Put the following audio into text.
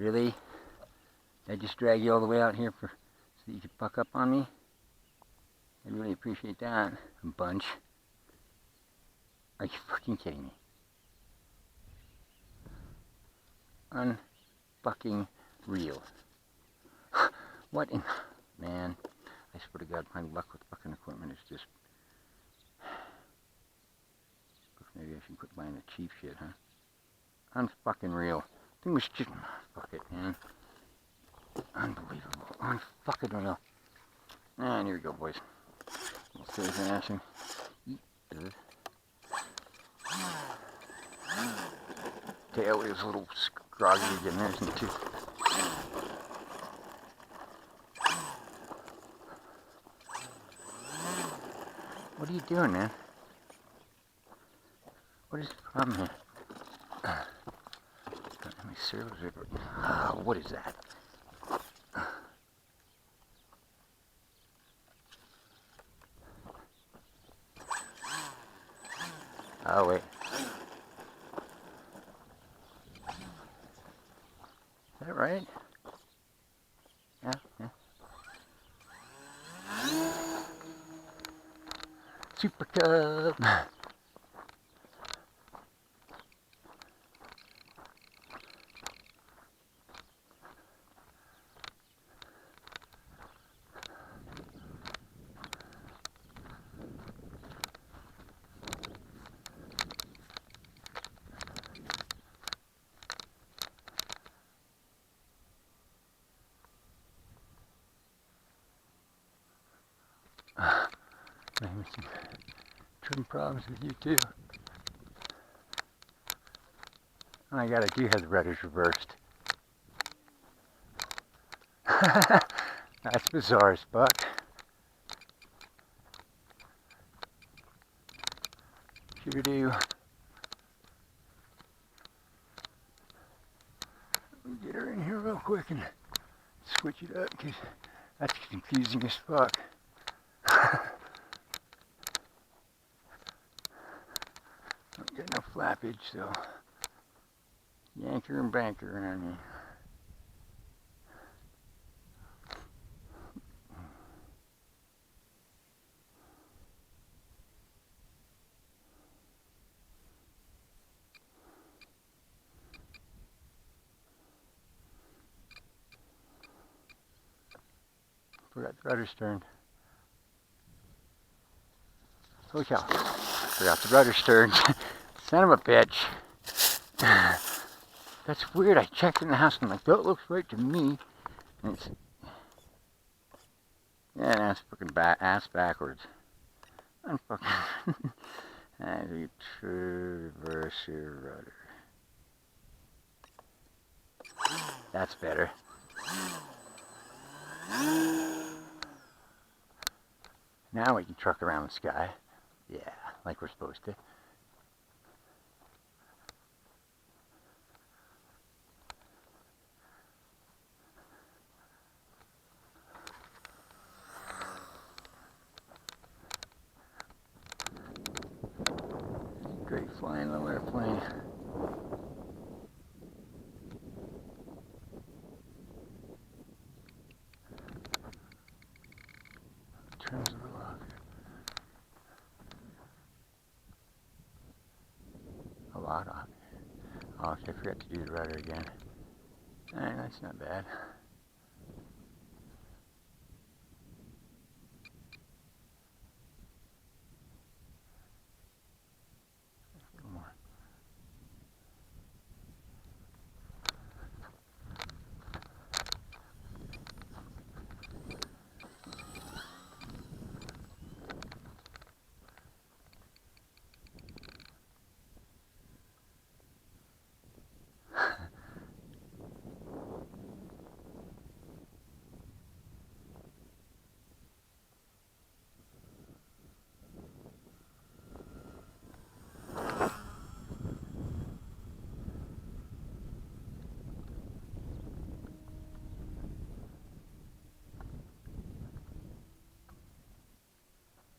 Really? I just drag you all the way out here so that you could fuck up on me? I'd really appreciate that, a bunch. Are you fucking kidding me? Unfucking real. What in... Man, I swear to God, my luck with fucking equipment is just... Maybe I should quit buying the cheap shit, huh? Unfucking real. Thing was just... Fuck it, man. Unbelievable. Unfucking real. And here we go, boys. Let's do this ashing. Tail is a little scroggy again, isn't it, too? What are you doing, man? What is the problem here? My servos are... what is that? Oh, wait. Is that right? Yeah, yeah. Super Cub! Having some trim problems with you too. Oh my God, I do have the rudders reversed. That's bizarre as fuck. Sure do. Let me get her in here real quick and switch it up because that's confusing as fuck. Don't get no flappage, so yanker and banker around me. Forgot the rudder's turned. Holy cow. Forgot the rudder's turned. Son of a bitch. That's weird. I checked in the house and I'm like, that looks right to me. And it's... Yeah, that's fucking ass backwards. I'm fucking... That's a true reverse rudder. That's better. Now we can truck around the sky. Yeah, like we're supposed to. Great flying little airplane. Turns a little off here. A lot off. Oh, okay, I forgot to do the rudder again. Alright, that's not bad.